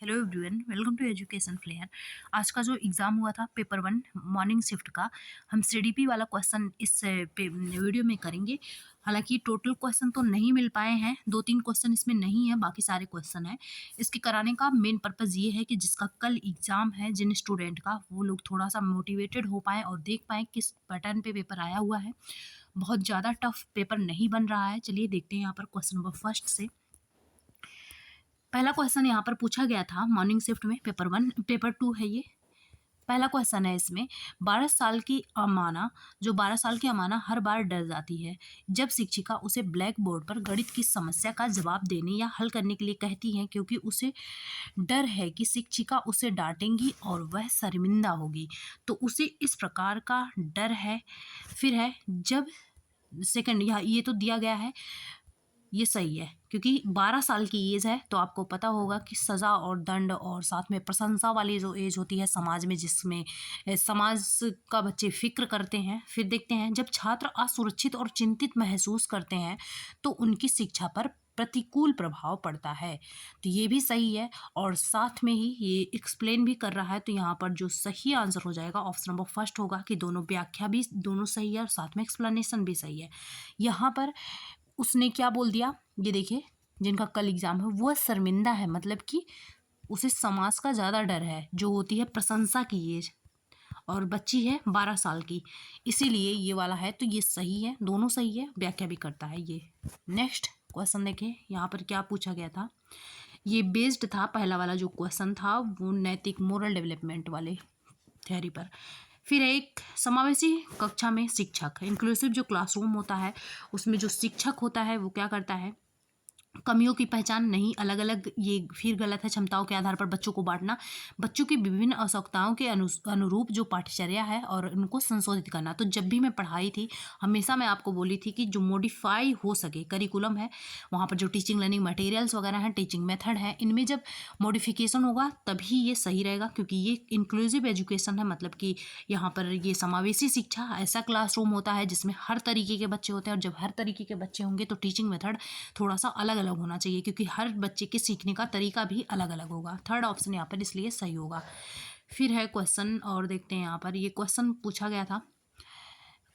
Hello everyone, welcome to Education Flair. आज का जो एग्ज़ाम हुआ था पेपर 1 मॉर्निंग शिफ्ट का, हम सीडीपी वाला क्वेश्चन इस वीडियो में करेंगे। हालांकि टोटल क्वेश्चन तो नहीं मिल पाए हैं, 2-3 क्वेश्चन इसमें नहीं है, बाकी सारे क्वेश्चन हैं। इसके कराने का मेन पर्पज़ ये है कि जिसका कल एग्ज़ाम है, जिन स्टूडेंट का, वो लोग थोड़ा सा मोटिवेटेड हो पाएँ और देख पाएँ किस पैटर्न पे पेपर आया हुआ है। बहुत ज़्यादा टफ पेपर नहीं बन रहा है। चलिए देखते हैं यहाँ पर क्वेश्चन नंबर फर्स्ट से। पहला क्वेश्चन यहाँ पर पूछा गया था मॉर्निंग शिफ्ट में, पेपर 2 है ये। पहला क्वेश्चन है इसमें, 12 साल की अमाना हर बार डर जाती है जब शिक्षिका उसे ब्लैक बोर्ड पर गणित की समस्या का जवाब देने या हल करने के लिए कहती है, क्योंकि उसे डर है कि शिक्षिका उसे डांटेंगी और वह शर्मिंदा होगी। तो उसे इस प्रकार का डर है। फिर है जब सेकंड, ये तो दिया गया है, ये सही है क्योंकि 12 साल की एज है। तो आपको पता होगा कि सज़ा और दंड और साथ में प्रशंसा वाली जो एज होती है समाज में, जिसमें समाज का बच्चे फिक्र करते हैं। फिर देखते हैं, जब छात्र असुरक्षित और चिंतित महसूस करते हैं तो उनकी शिक्षा पर प्रतिकूल प्रभाव पड़ता है। तो ये भी सही है और साथ में ही ये एक्सप्लेन भी कर रहा है। तो यहाँ पर जो सही आंसर हो जाएगा ऑप्शन नंबर फर्स्ट होगा कि दोनों व्याख्या भी दोनों सही है और साथ में एक्सप्लेनेशन भी सही है। यहाँ पर उसने क्या बोल दिया, ये देखिए, जिनका कल एग्ज़ाम है वह शर्मिंदा है, मतलब कि उसे समाज का ज़्यादा डर है, जो होती है प्रशंसा की एज, और बच्ची है 12 साल की, इसीलिए ये वाला है। तो ये सही है, दोनों सही है, व्याख्या भी करता है ये। नेक्स्ट क्वेश्चन देखिए, यहाँ पर क्या पूछा गया था। ये बेस्ड था, पहला वाला जो क्वेश्चन था वो नैतिक मोरल डेवलपमेंट वाले थ्योरी पर। फिर एक समावेशी कक्षा में शिक्षक, इंक्लूसिव जो क्लासरूम होता है उसमें जो शिक्षक होता है वो क्या करता है, कमियों की पहचान नहीं, अलग अलग, ये फिर गलत है, क्षमताओं के आधार पर बच्चों को बांटना, बच्चों की विभिन्न आवश्यकताओं के अनुरूप जो पाठचर्या है और उनको संशोधित करना। तो जब भी मैं पढ़ाई थी, हमेशा मैं आपको बोली थी कि जो मॉडिफाई हो सके करिकुलम है, वहाँ पर जो टीचिंग लर्निंग मटेरियल्स वगैरह हैं, टीचिंग मेथड है, इनमें जब मॉडिफिकेशन होगा तभी ये सही रहेगा, क्योंकि ये इंक्लूसिव एजुकेशन है। मतलब कि यहाँ पर ये समावेशी शिक्षा, ऐसा क्लासरूम होता है जिसमें हर तरीके के बच्चे होते हैं, और जब हर तरीके के बच्चे होंगे तो टीचिंग मेथड थोड़ा सा अलग अलग होना चाहिए, क्योंकि हर बच्चे के सीखने का तरीका भी अलग अलग होगा। थर्ड ऑप्शन यहाँ पर इसलिए सही होगा। फिर है क्वेश्चन, और देखते हैं यहाँ पर, ये क्वेश्चन पूछा गया था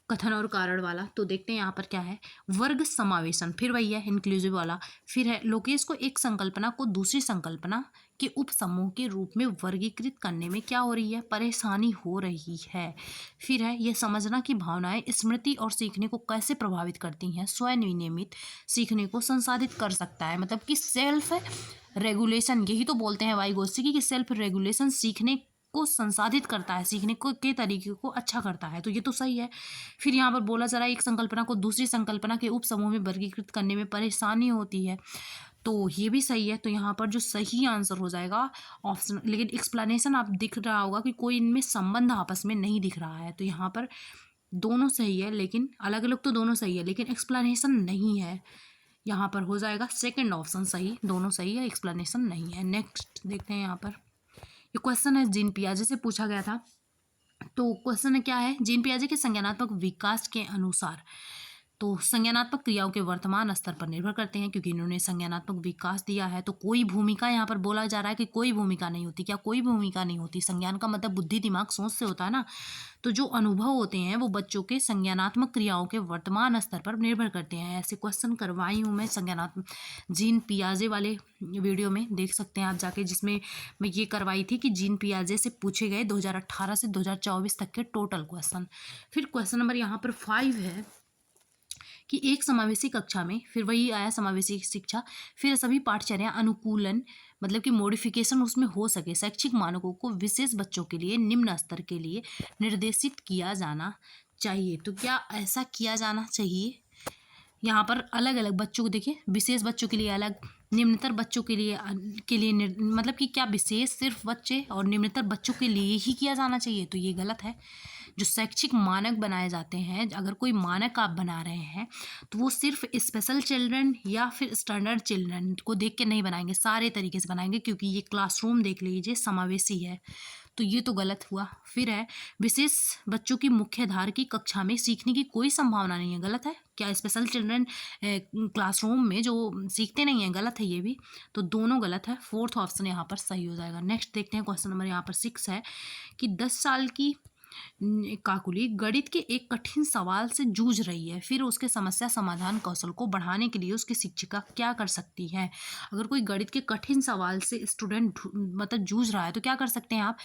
कथन और कारण वाला। तो देखते हैं यहाँ पर क्या है, वर्ग समावेशन, फिर वही है इंक्लूसिव वाला। फिर है, लोकेश को एक संकल्पना को दूसरी संकल्पना के उपसमूह के रूप में वर्गीकृत करने में क्या हो रही है, परेशानी हो रही है। फिर है, यह समझना कि भावनाएं स्मृति और सीखने को कैसे प्रभावित करती हैं, स्वयं विनियमित सीखने को संसाधित कर सकता है। मतलब कि सेल्फ रेगुलेशन, यही तो बोलते हैं वाइगोत्स्की कि सेल्फ रेगुलेशन सीखने को संसाधित करता है, सीखने को के तरीके को अच्छा करता है। तो ये तो सही है। फिर यहाँ पर बोला जा रहा है, एक संकल्पना को दूसरी संकल्पना के उप समूह में वर्गीकृत करने में परेशानी होती है, तो ये भी सही है। तो यहाँ पर जो सही आंसर हो जाएगा ऑप्शन, लेकिन एक्सप्लेनेशन आप दिख रहा होगा कि कोई इनमें संबंध आपस में नहीं दिख रहा है। तो यहाँ पर दोनों सही है, लेकिन अलग अलग तो दोनों सही है, लेकिन एक्सप्लेनेशन नहीं है। यहाँ पर हो जाएगा सेकंड ऑप्शन सही, दोनों सही है, एक्सप्लेनेशन नहीं है। नेक्स्ट देखते हैं, यहाँ पर ये क्वेश्चन है जीन पियाजे से पूछा गया था। तो क्वेश्चन क्या है, जीन पियाजे के संज्ञानात्मक विकास के अनुसार, तो संज्ञानात्मक क्रियाओं के वर्तमान स्तर पर निर्भर करते हैं, क्योंकि इन्होंने संज्ञानात्मक विकास दिया है। तो कोई भूमिका, यहाँ पर बोला जा रहा है कि कोई भूमिका नहीं होती। क्या कोई भूमिका नहीं होती? संज्ञान का मतलब बुद्धि, दिमाग, सोच से होता है ना। तो जो अनुभव होते हैं वो बच्चों के संज्ञानात्मक क्रियाओं के वर्तमान स्तर पर निर्भर करते हैं। ऐसे क्वेश्चन करवाई हूँ मैं संज्ञानात्मक जीन पियाजे वाले वीडियो में, देख सकते हैं आप जाके, जिसमें मैं ये करवाई थी कि जीन पियाजे से पूछे गए 2018 से 2024 तक के टोटल क्वेश्चन। फिर क्वेश्चन नंबर यहाँ पर 5 है कि एक समावेशी कक्षा में, फिर वही आया समावेशी शिक्षा, फिर सभी पाठचर्या अनुकूलन, मतलब कि मॉडिफिकेशन उसमें हो सके, शैक्षिक मानकों को विशेष बच्चों के लिए निम्न स्तर के लिए निर्देशित किया जाना चाहिए। तो क्या ऐसा किया जाना चाहिए? यहाँ पर अलग अलग बच्चों को देखिए, विशेष बच्चों के लिए अलग, निम्नतर बच्चों के लिए मतलब कि क्या विशेष सिर्फ बच्चे और निम्नतर बच्चों के लिए ही किया जाना चाहिए? तो ये गलत है। जो शैक्षिक मानक बनाए जाते हैं, अगर कोई मानक आप बना रहे हैं तो वो सिर्फ स्पेशल चिल्ड्रन या फिर स्टैंडर्ड चिल्ड्रन को देख के नहीं बनाएंगे, सारे तरीके से बनाएंगे, क्योंकि ये क्लासरूम देख लीजिए समावेशी है। तो ये तो गलत हुआ। फिर है विशेष बच्चों की मुख्यधारा की कक्षा में सीखने की कोई संभावना नहीं है, गलत है। क्या स्पेशल चिल्ड्रन क्लासरूम में जो सीखते नहीं हैं, गलत है ये भी। तो दोनों गलत है, फोर्थ ऑप्शन यहाँ पर सही हो जाएगा। नेक्स्ट देखते हैं क्वेश्चन नंबर यहाँ पर 6 है कि 10 साल की काकुली गणित के एक कठिन सवाल से जूझ रही है, फिर उसके समस्या समाधान कौशल को बढ़ाने के लिए उसकी शिक्षिका क्या कर सकती है। अगर कोई गणित के कठिन सवाल से स्टूडेंट मतलब जूझ रहा है तो क्या कर सकते हैं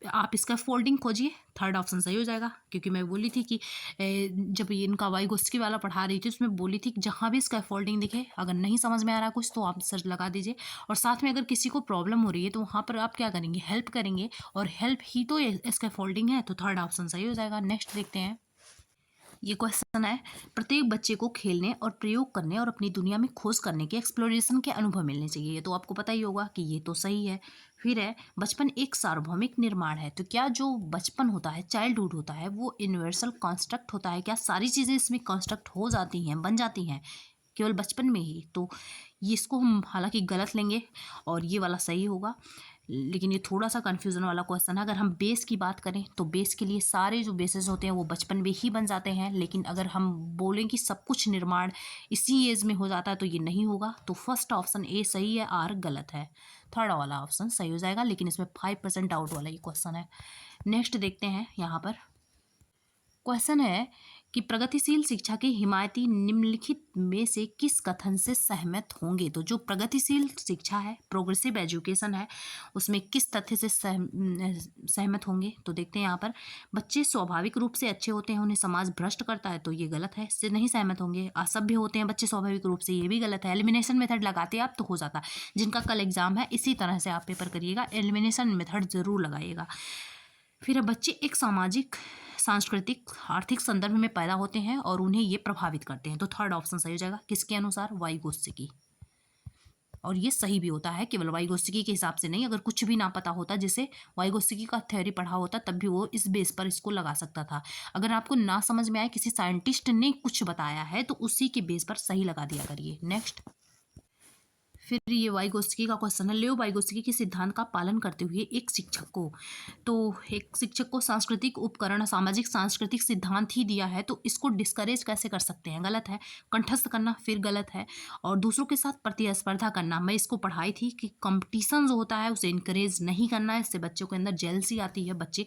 आप इसका फोल्डिंग खोजिए। थर्ड ऑप्शन सही हो जाएगा, क्योंकि मैं बोली थी कि जब ये इनका वाइगोत्स्की वाला पढ़ा रही थी उसमें बोली थी कि जहाँ भी इसका फोल्डिंग दिखे, अगर नहीं समझ में आ रहा कुछ तो आप सर्च लगा दीजिए। और साथ में अगर किसी को प्रॉब्लम हो रही है तो वहाँ पर आप क्या करेंगे, हेल्प करेंगे, और हेल्प ही तो इसका फोल्डिंग है। तो थर्ड ऑप्शन सही हो जाएगा। नेक्स्ट देखते हैं, ये क्वेश्चन है, प्रत्येक बच्चे को खेलने और प्रयोग करने और अपनी दुनिया में खोज करने के एक्सप्लोरेशन के अनुभव मिलने चाहिए। ये तो आपको पता ही होगा कि ये तो सही है। फिर है बचपन एक सार्वभौमिक निर्माण है। तो क्या जो बचपन होता है, चाइल्डहुड होता है, वो यूनिवर्सल कंस्ट्रक्ट होता है? क्या सारी चीज़ें इसमें कंस्ट्रक्ट हो जाती हैं, बन जाती हैं केवल बचपन में ही? तो ये इसको हम हालांकि गलत लेंगे और ये वाला सही होगा, लेकिन ये थोड़ा सा कन्फ्यूज़न वाला क्वेश्चन है। अगर हम बेस की बात करें तो बेस के लिए सारे जो बेसिस होते हैं वो बचपन में ही बन जाते हैं, लेकिन अगर हम बोलें कि सब कुछ निर्माण इसी एज में हो जाता है तो ये नहीं होगा। तो फर्स्ट ऑप्शन ए सही है, आर गलत है। थर्ड वाला ऑप्शन सही हो जाएगा, लेकिन इसमें 5% डाउट वाला ये क्वेश्चन है। नेक्स्ट देखते हैं, यहाँ पर क्वेश्चन है कि प्रगतिशील शिक्षा के हिमायती निम्नलिखित में से किस कथन से सहमत होंगे। तो जो प्रगतिशील शिक्षा है, प्रोग्रेसिव एजुकेशन है, उसमें किस तथ्य से सहमत होंगे। तो देखते हैं यहाँ पर, बच्चे स्वाभाविक रूप से अच्छे होते हैं, उन्हें समाज भ्रष्ट करता है, तो ये गलत है, इससे नहीं सहमत होंगे। असभ्य होते हैं बच्चे स्वाभाविक रूप से, ये भी गलत है। एलिमिनेशन मेथड लगाते आप तो हो जाता। जिनका कल एग्जाम है इसी तरह से आप पेपर करिएगा, एलिमिनेशन मेथड जरूर लगाइएगा। फिर बच्चे एक सामाजिक, सांस्कृतिक, आर्थिक संदर्भ में पैदा होते हैं और उन्हें ये प्रभावित करते हैं। तो थर्ड ऑप्शन सही हो जाएगा, किसके अनुसार, वाइगोत्स्की। और ये सही भी होता है, केवल वाइगोत्स्की के हिसाब से नहीं। अगर कुछ भी ना पता होता, जैसे वाइगोत्स्की का थ्योरी पढ़ा होता, तब भी वो इस बेस पर इसको लगा सकता था। अगर आपको ना समझ में आए, किसी साइंटिस्ट ने कुछ बताया है तो उसी के बेस पर सही लगा दिया करिए। नेक्स्ट, फिर ये वाइगोत्स्की का क्वेश्चन है, लियो वाइगोत्स्की के सिद्धांत का पालन करते हुए एक शिक्षक को सांस्कृतिक उपकरण, सामाजिक सांस्कृतिक सिद्धांत ही दिया है, तो इसको डिस्करेज कैसे कर सकते हैं, गलत है। कंठस्थ करना फिर गलत है, और दूसरों के साथ प्रतिस्पर्धा करना, मैं इसको पढ़ाई थी कि कंपटीशन जो होता है उसे इनकरेज नहीं करना है, इससे बच्चों के अंदर जेलसी आती है, बच्चे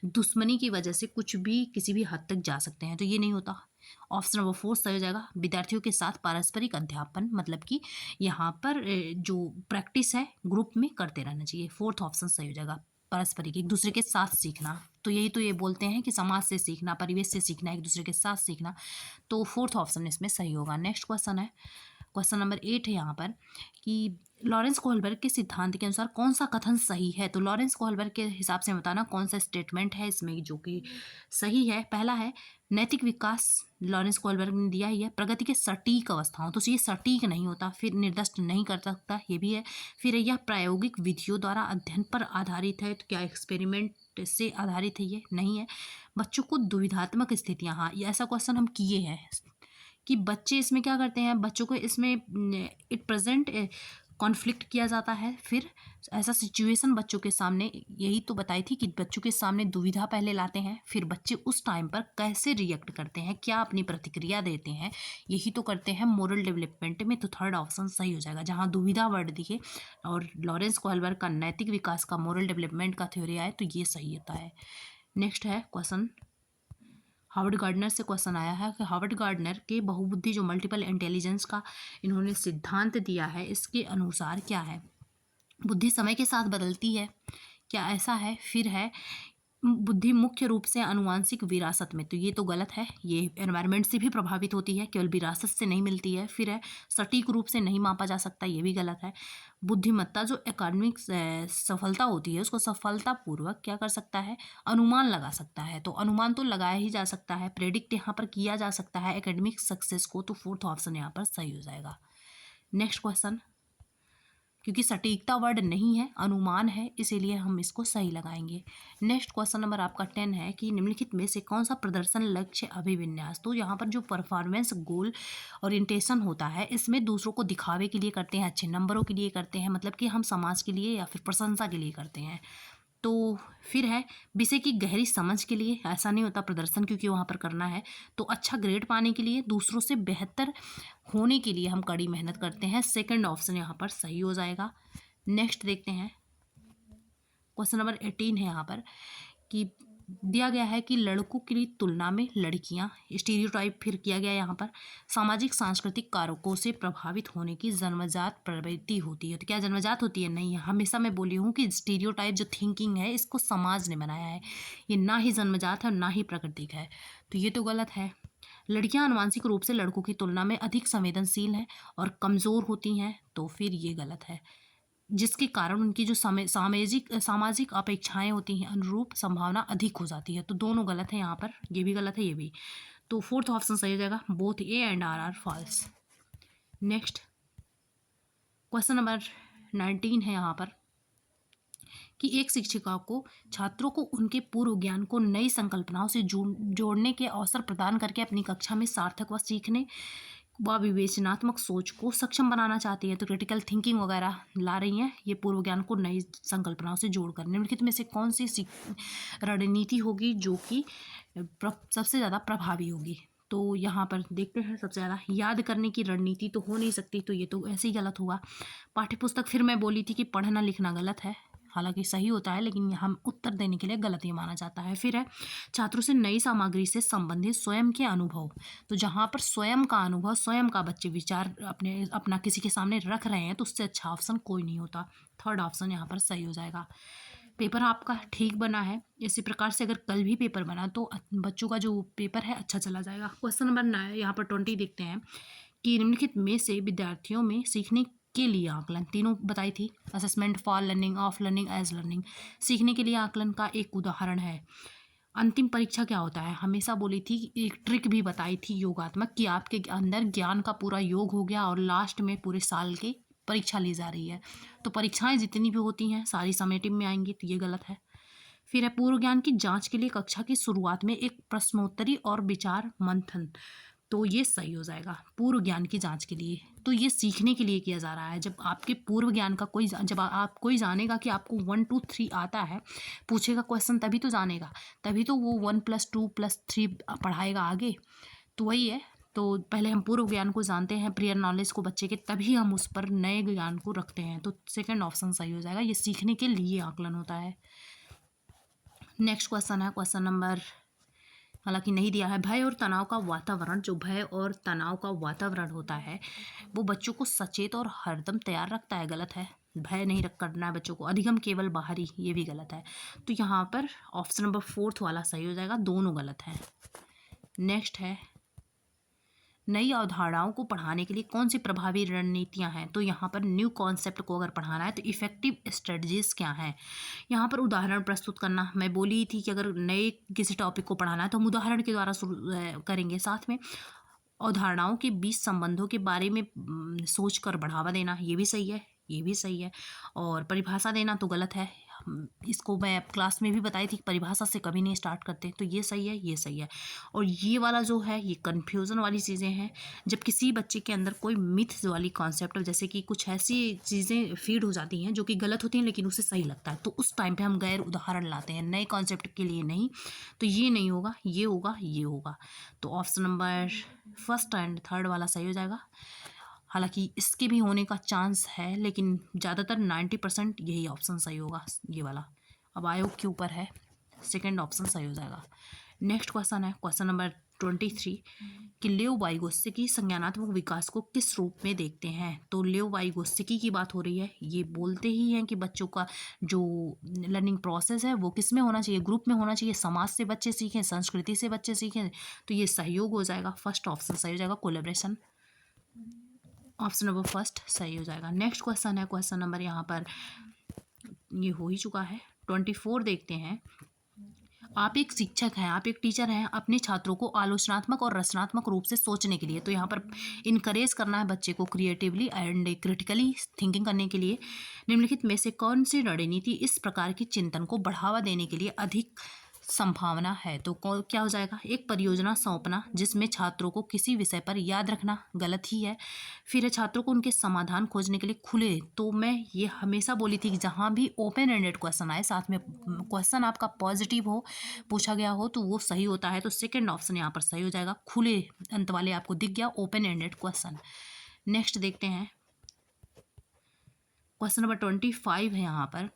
दुश्मनी की वजह से कुछ भी किसी भी हद तक जा सकते हैं, तो ये नहीं होता। ऑप्शन नंबर 4 सही हो जाएगा, विद्यार्थियों के साथ पारस्परिक अध्यापन, मतलब कि यहाँ पर जो प्रैक्टिस है ग्रुप में करते रहना चाहिए। फोर्थ ऑप्शन सही हो जाएगा, पारस्परिक, एक दूसरे के साथ सीखना। तो यही तो ये बोलते हैं कि समाज से सीखना, परिवेश से सीखना, एक दूसरे के साथ सीखना। तो फोर्थ ऑप्शन इसमें सही होगा। नेक्स्ट क्वेश्चन है, क्वेश्चन नंबर 8 है यहाँ पर कि लॉरेंस कोहलबर्ग के सिद्धांत के अनुसार कौन सा कथन सही है। तो लॉरेंस कोहलबर्ग के हिसाब से बताना कौन सा स्टेटमेंट है इसमें जो कि सही है। पहला है, नैतिक विकास लॉरेंस कोहलबर्ग ने दिया ही है प्रगति के सटीक अवस्थाओं, तो ये सटीक नहीं होता, फिर निर्दिष्ट नहीं कर सकता, ये भी है। फिर यह प्रायोगिक विधियों द्वारा अध्ययन पर आधारित है, तो क्या एक्सपेरिमेंट से आधारित है, ये नहीं है। बच्चों को दुविधात्मक स्थितियाँ, हाँ ये ऐसा क्वेश्चन हम किए हैं कि बच्चे इसमें क्या करते हैं, बच्चों को इसमें इट प्रेजेंट कॉन्फ्लिक्ट किया जाता है, फिर ऐसा सिचुएशन बच्चों के सामने, यही तो बताई थी कि बच्चों के सामने दुविधा पहले लाते हैं, फिर बच्चे उस टाइम पर कैसे रिएक्ट करते हैं, क्या अपनी प्रतिक्रिया देते हैं, यही तो करते हैं मोरल डेवलपमेंट में। तो थर्ड ऑप्शन सही हो जाएगा, जहाँ दुविधा वर्ड दिखे और लॉरेंस कोहलबर्ग का नैतिक विकास का, मोरल डेवलपमेंट का थ्योरी आए तो ये सही होता है। नेक्स्ट है क्वेश्चन, हार्वर्ड गार्डनर से क्वेश्चन आया है कि हार्वर्ड गार्डनर के बहुबुद्धि जो मल्टीपल इंटेलिजेंस का इन्होंने सिद्धांत दिया है, इसके अनुसार क्या है, बुद्धि समय के साथ बदलती है, क्या ऐसा है। फिर है, बुद्धि मुख्य रूप से आनुवांशिक विरासत में, तो ये तो गलत है, ये एनवायरनमेंट से भी प्रभावित होती है, केवल विरासत से नहीं मिलती है। फिर है, सटीक रूप से नहीं मापा जा सकता, ये भी गलत है। बुद्धिमत्ता जो एकेडमिक सफलता होती है उसको सफलतापूर्वक क्या कर सकता है, अनुमान लगा सकता है, तो अनुमान तो लगाया ही जा सकता है, प्रेडिक्ट यहाँ पर किया जा सकता है एकेडमिक सक्सेस को, तो फोर्थ ऑप्शन यहाँ पर सही हो जाएगा। नेक्स्ट क्वेश्चन, क्योंकि सटीकता वर्ड नहीं है, अनुमान है, इसीलिए हम इसको सही लगाएंगे। नेक्स्ट क्वेश्चन नंबर आपका 10 है कि निम्नलिखित में से कौन सा प्रदर्शन लक्ष्य अभिविन्यास, तो यहाँ पर जो परफॉर्मेंस गोल ओरिएंटेशन होता है, इसमें दूसरों को दिखावे के लिए करते हैं, अच्छे नंबरों के लिए करते हैं, मतलब कि हम समाज के लिए या फिर प्रशंसा के लिए करते हैं। तो फिर है विषय की गहरी समझ के लिए, ऐसा नहीं होता प्रदर्शन क्योंकि वहाँ पर करना है, तो अच्छा ग्रेड पाने के लिए, दूसरों से बेहतर होने के लिए हम कड़ी मेहनत करते हैं। सेकंड ऑप्शन यहाँ पर सही हो जाएगा। नेक्स्ट देखते हैं, क्वेश्चन नंबर 18 है यहाँ पर कि दिया गया है कि लड़कों की तुलना में लड़कियां, स्टीरियोटाइप फिर किया गया यहाँ पर, सामाजिक सांस्कृतिक कारकों से प्रभावित होने की जन्मजात प्रवृत्ति होती है। तो क्या जन्मजात होती है? नहीं। हमेशा मैं बोली हूँ कि स्टीरियोटाइप जो थिंकिंग है इसको समाज ने बनाया है, ये ना ही जन्मजात है और ना ही प्राकृतिक है, तो ये तो गलत है। लड़कियां आनुवांशिक रूप से लड़कों की तुलना में अधिक संवेदनशील हैं और कमज़ोर होती हैं, तो फिर ये गलत है, जिसके कारण उनकी जो सामाजिक अपेक्षाएं होती हैं अनुरूप संभावना अधिक हो जाती है। तो दोनों गलत है यहाँ पर, ये भी गलत है, ये भी। तो फोर्थ ऑप्शन सही हो जाएगा, both A and R false. Next question number 19 है यहाँ पर कि एक शिक्षिका को छात्रों को उनके पूर्व ज्ञान को नई संकल्पनाओं से जोड़ने के अवसर प्रदान करके अपनी कक्षा में सार्थक व सीखने व विवेचनात्मक सोच को सक्षम बनाना चाहती है। तो क्रिटिकल थिंकिंग वगैरह ला रही हैं ये पूर्व ज्ञान को नई संकल्पनाओं से जोड़कर। निम्नलिखित में से कौन सी रणनीति होगी जो कि सबसे ज़्यादा प्रभावी होगी? तो यहाँ पर देखते हैं, सबसे ज़्यादा याद करने की रणनीति तो हो नहीं सकती, तो ये तो ऐसे ही गलत होगा। पाठ्यपुस्तक, फिर मैं बोली थी कि पढ़ना लिखना गलत है, हालांकि सही होता है, लेकिन हम उत्तर देने के लिए गलत ही माना जाता है। फिर है छात्रों से नई सामग्री से संबंधित स्वयं के अनुभव, तो जहाँ पर स्वयं का अनुभव, स्वयं का बच्चे विचार अपना किसी के सामने रख रहे हैं, तो उससे अच्छा ऑप्शन कोई नहीं होता। थर्ड ऑप्शन यहाँ पर सही हो जाएगा। पेपर आपका ठीक बना है, इसी प्रकार से अगर कल भी पेपर बना तो बच्चों का जो पेपर है अच्छा चला जाएगा। क्वेश्चन नंबर 9 यहाँ पर 20 देखते हैं कि निम्नलिखित में से विद्यार्थियों में सीखने के लिए आकलन, तीनों बताई थी, assessment, for learning, of learning, as learning. सीखने के लिए आकलन का एक उदाहरण है अंतिम परीक्षा क्या होता है। हमेशा बोली थी, एक ट्रिक भी बताई थी योगात्मक कि आपके अंदर ज्ञान का पूरा योग हो गया और लास्ट में पूरे साल की परीक्षा ली जा रही है, तो परीक्षाएं जितनी भी होती हैं सारी समेटिव में आएंगी, तो ये गलत है। फिर है पूर्व ज्ञान की जांच के लिए कक्षा की शुरुआत में एक प्रश्नोत्तरी और विचार मंथन, तो ये सही हो जाएगा। पूर्व ज्ञान की जांच के लिए, तो ये सीखने के लिए किया जा रहा है। जब आपके पूर्व ज्ञान का जब आप कोई जानेगा कि आपको 1 2 3 आता है, पूछेगा क्वेश्चन, तभी तो जानेगा, तभी तो वो 1 + 2 + 3 पढ़ाएगा आगे, तो वही है। तो पहले हम पूर्व ज्ञान को जानते हैं, प्रियर नॉलेज को बच्चे के, तभी हम उस पर नए ज्ञान को रखते हैं, तो सेकंड ऑप्शन सही हो जाएगा। ये सीखने के लिए आकलन होता है। नेक्स्ट क्वेश्चन है क्वेश्चन नंबर, हालांकि नहीं दिया है, भय और तनाव का वातावरण। जो भय और तनाव का वातावरण होता है वो बच्चों को सचेत और हरदम तैयार रखता है, गलत है। भय नहीं रख करना है बच्चों को, अधिगम केवल बाहरी, ये भी गलत है। तो यहाँ पर ऑप्शन नंबर 4 वाला सही हो जाएगा, दोनों गलत हैं। नेक्स्ट है नई अवधारणाओं को पढ़ाने के लिए कौन सी प्रभावी रणनीतियां हैं। तो यहाँ पर न्यू कॉन्सेप्ट को अगर पढ़ाना है तो इफेक्टिव स्ट्रेटजीज क्या हैं। यहाँ पर उदाहरण प्रस्तुत करना, मैं बोली थी कि अगर नए किसी टॉपिक को पढ़ाना है तो हम उदाहरण के द्वारा शुरू करेंगे। साथ में अवधारणाओं के बीच संबंधों के बारे में सोच कर बढ़ावा देना, ये भी सही है, ये भी सही है। और परिभाषा देना तो गलत है, इसको मैं क्लास में भी बताई थी, परिभाषा से कभी नहीं स्टार्ट करते, तो ये सही है, ये सही है। और ये वाला जो है ये कन्फ्यूज़न वाली चीज़ें हैं। जब किसी बच्चे के अंदर कोई मिथ्स वाली कॉन्सेप्ट, जैसे कि कुछ ऐसी चीज़ें फीड हो जाती हैं जो कि गलत होती हैं लेकिन उसे सही लगता है, तो उस टाइम पे हम गैर उदाहरण लाते हैं, नए कॉन्सेप्ट के लिए नहीं। तो ये नहीं होगा, ये होगा, ये होगा। तो ऑप्शन नंबर 1 एंड 3 वाला सही हो जाएगा। हालांकि इसके भी होने का चांस है, लेकिन ज़्यादातर 90% यही ऑप्शन सही होगा, ये वाला। अब आयोग के ऊपर है, सेकंड ऑप्शन सही हो जाएगा। नेक्स्ट क्वेश्चन है क्वेश्चन नंबर 23 कि लेव वाइगोत्स्की संज्ञानात्मक विकास को किस रूप में देखते हैं। तो लेव वाइगोत्स्की की बात हो रही है, ये बोलते ही हैं कि बच्चों का जो लर्निंग प्रोसेस है वो किस में होना चाहिए, ग्रुप में होना चाहिए, समाज से बच्चे सीखें, संस्कृति से बच्चे सीखें, तो ये सहयोग हो जाएगा। फर्स्ट ऑप्शन सही हो जाएगा, कोलेब्रेशन। ऑप्शन नंबर 1 सही हो जाएगा। नेक्स्ट क्वेश्चन है क्वेश्चन नंबर, यहाँ पर ये हो ही चुका है, 24 देखते हैं। आप एक शिक्षक हैं, आप एक टीचर हैं, अपने छात्रों को आलोचनात्मक और रचनात्मक रूप से सोचने के लिए, तो यहाँ पर इनकरेज करना है बच्चे को क्रिएटिवली एंड क्रिटिकली थिंकिंग करने के लिए। निम्नलिखित में से कौन सी रणनीति इस प्रकार की चिंतन को बढ़ावा देने के लिए अधिक संभावना है। तो क्या हो जाएगा, एक परियोजना सौंपना जिसमें छात्रों को किसी विषय पर याद रखना, गलत ही है। फिर है छात्रों को उनके समाधान खोजने के लिए खुले। तो मैं ये हमेशा बोली थी कि जहाँ भी ओपन एंडेड क्वेश्चन आए, साथ में क्वेश्चन आपका पॉजिटिव हो, पूछा गया हो, तो वो सही होता है। तो सेकेंड ऑप्शन यहाँ पर सही हो जाएगा। खुले अंत वाले आपको दिख गया ओपन एंडेड क्वेश्चन। नेक्स्ट देखते हैं, क्वेश्चन नंबर 25 है यहाँ पर।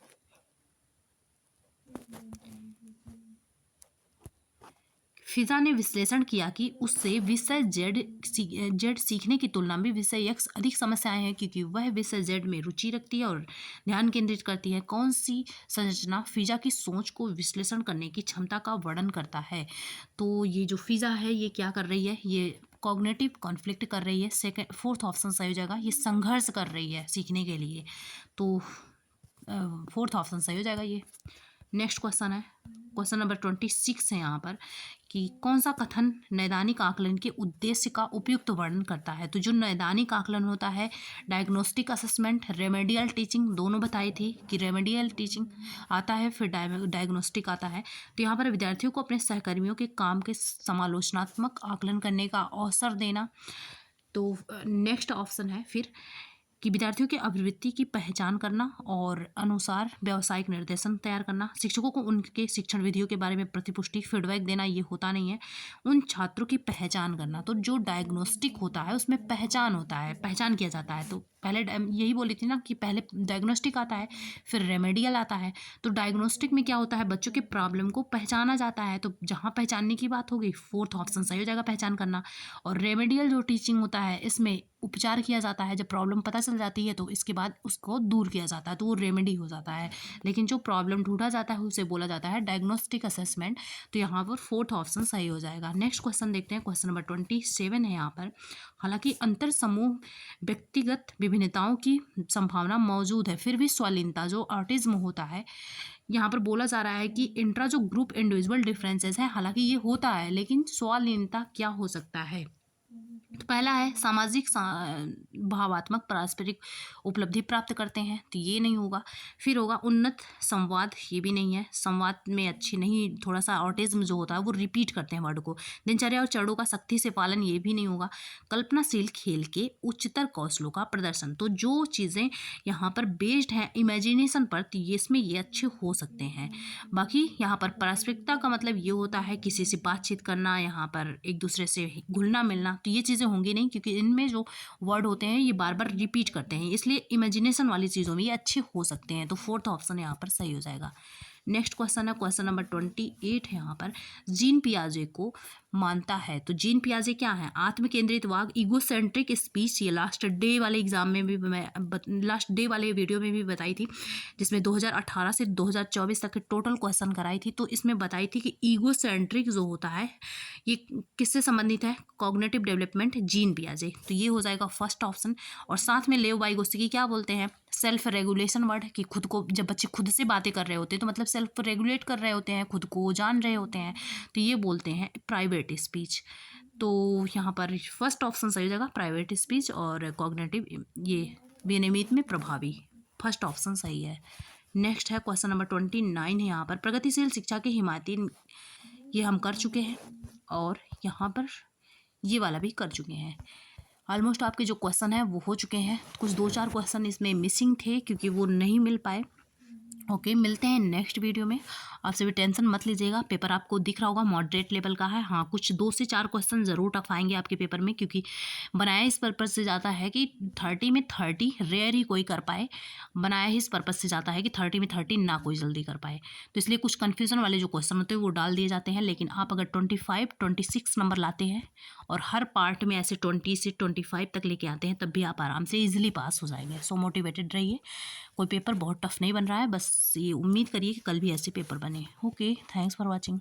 फिजा ने विश्लेषण किया कि उससे विषय जेड सीखने की तुलना में विषय एक्स अधिक समस्याएं हैं, क्योंकि वह विषय जेड में रुचि रखती है और ध्यान केंद्रित करती है। कौन सी संरचना फिजा की सोच को विश्लेषण करने की क्षमता का वर्णन करता है? तो ये जो फिजा है ये क्या कर रही है, ये कॉग्निटिव कॉन्फ्लिक्ट कर रही है। सेकंड फोर्थ ऑप्शन सही हो जाएगा, ये संघर्ष कर रही है सीखने के लिए। तो फोर्थ ऑप्शन सही हो जाएगा ये। नेक्स्ट क्वेश्चन है, क्वेश्चन नंबर 26 है यहाँ पर कि कौन सा कथन नैदानिक आकलन के उद्देश्य का उपयुक्त वर्णन करता है? तो जो नैदानिक आकलन होता है, डायग्नोस्टिक असेसमेंट, रेमेडियल टीचिंग, दोनों बताई थी कि रेमेडियल टीचिंग आता है, फिर डायग्नोस्टिक आता है। तो यहाँ पर विद्यार्थियों को अपने सहकर्मियों के काम के समालोचनात्मक आकलन करने का अवसर देना। तो नेक्स्ट ऑप्शन है फिर कि विद्यार्थियों की अभिवृत्ति की पहचान करना और अनुसार व्यावसायिक निर्देशन तैयार करना। शिक्षकों को उनके शिक्षण विधियों के बारे में प्रतिपुष्टि फीडबैक देना, ये होता नहीं है। उन छात्रों की पहचान करना, तो जो डायग्नोस्टिक होता है उसमें पहचान होता है, पहचान किया जाता है। तो पहले यही बोली थी ना कि पहले डायग्नोस्टिक आता है फिर रेमेडियल आता है। तो डायग्नोस्टिक में क्या होता है, बच्चों के प्रॉब्लम को पहचाना जाता है। तो जहाँ पहचानने की बात होगी, फोर्थ ऑप्शन सही हो जाएगा, पहचान करना। और रेमेडियल जो टीचिंग होता है, इसमें उपचार किया जाता है। जब प्रॉब्लम पता चल जाती है तो इसके बाद उसको दूर किया जाता है, तो वो रेमेडी हो जाता है। लेकिन जो प्रॉब्लम ढूंढा जाता है उसे बोला जाता है डायग्नोस्टिक असेसमेंट। तो यहाँ पर फोर्थ ऑप्शन सही हो जाएगा। नेक्स्ट क्वेश्चन देखते हैं, क्वेश्चन नंबर 27 है यहाँ पर। हालांकि अंतर समूह व्यक्तिगत विभिन्नताओं की संभावना मौजूद है, फिर भी स्वलीनता जो ऑटिज्म होता है, यहाँ पर बोला जा रहा है कि इंट्रा जो ग्रुप इंडिविजुअल डिफरेंसेस है, हालांकि ये होता है, लेकिन स्वलीनता क्या हो सकता है? तो पहला है सामाजिक भावात्मक पारस्परिक उपलब्धि प्राप्त करते हैं, तो ये नहीं होगा। फिर होगा उन्नत संवाद, ये भी नहीं है, संवाद में अच्छी नहीं, थोड़ा सा ऑटिज्म जो होता है वो रिपीट करते हैं वर्ड को। दिनचर्या और चरणों का सख्ती से पालन, ये भी नहीं होगा। कल्पनाशील खेल के उच्चतर कौशलों का प्रदर्शन, तो जो चीज़ें यहाँ पर बेस्ड हैं इमेजिनेशन पर, तो ये इसमें ये अच्छे हो सकते हैं। बाकी यहाँ पर पारस्परिकता का मतलब ये होता है किसी से बातचीत करना, यहाँ पर एक दूसरे से घुलना मिलना, तो ये चीज़ें होंगी नहीं, क्योंकि इनमें जो वर्ड होते हैं ये बार बार रिपीट करते हैं, इसलिए इमेजिनेशन वाली चीज़ों में ये अच्छे हो सकते हैं। तो फोर्थ ऑप्शन यहाँ पर सही हो जाएगा। नेक्स्ट क्वेश्चन है, क्वेश्चन नंबर 28 है यहाँ पर। जीन पियाजे को मानता है, तो जीन पियाजे क्या है? आत्मकेंद्रित वाग, ईगोसेंट्रिक स्पीच, ये लास्ट डे वाले एग्जाम में भी मैं लास्ट डे वाले वीडियो में भी बताई थी, जिसमें 2018 से 2024 तक के टोटल क्वेश्चन कराई थी। तो इसमें बताई थी कि ईगोसेंट्रिक जो होता है ये किससे संबंधित है? कॉग्निटिव डेवलपमेंट, जीन पियाजे, तो ये हो जाएगा फर्स्ट ऑप्शन। और साथ में लेव वाइगोस्की क्या बोलते हैं? सेल्फ रेगुलेशन वर्ड, कि खुद को, जब बच्चे खुद से बातें कर रहे होते हैं तो मतलब सेल्फ रेगुलेट कर रहे होते हैं, खुद को जान रहे होते हैं, तो ये बोलते हैं प्राइवेट स्पीच। तो यहाँ पर फर्स्ट ऑप्शन सही हो जाएगा, प्राइवेट स्पीच और कॉग्निटिव, ये विनियमित में प्रभावी, फर्स्ट ऑप्शन सही है। नेक्स्ट है क्वेश्चन नंबर 29 है यहाँ पर। प्रगतिशील शिक्षा के हिमायती, ये हम कर चुके हैं, और यहाँ पर ये वाला भी कर चुके हैं। ऑलमोस्ट आपके जो क्वेश्चन है वो हो चुके हैं। कुछ 2-4 क्वेश्चन इसमें मिसिंग थे क्योंकि वो नहीं मिल पाए। ओके, मिलते हैं नेक्स्ट वीडियो में। आपसे भी टेंशन मत लीजिएगा, पेपर आपको दिख रहा होगा मॉडरेट लेवल का है। हाँ, कुछ 2 से 4 क्वेश्चन ज़रूर टफ आएंगे आपके पेपर में, क्योंकि बनाया इस पर्पज़ से जाता है कि 30 में 30 रेयर ही कोई कर पाए, बनाया ही इस पर्पज़ से जाता है कि 30 में 30 ना कोई जल्दी कर पाए। तो इसलिए कुछ कन्फ्यूज़न वाले जो क्वेश्चन होते हैं वो डाल दिए जाते हैं। लेकिन आप अगर 25-26 नंबर लाते हैं और हर पार्ट में ऐसे 20 से 25 तक लेके आते हैं, तब भी आप आराम से ईजिली पास हो जाएंगे। सो मोटिवेटेड रहिए, कोई पेपर बहुत टफ नहीं बन रहा है, बस ये उम्मीद करिए कि कल भी ऐसे पेपर बने। Okay, thanks for watching.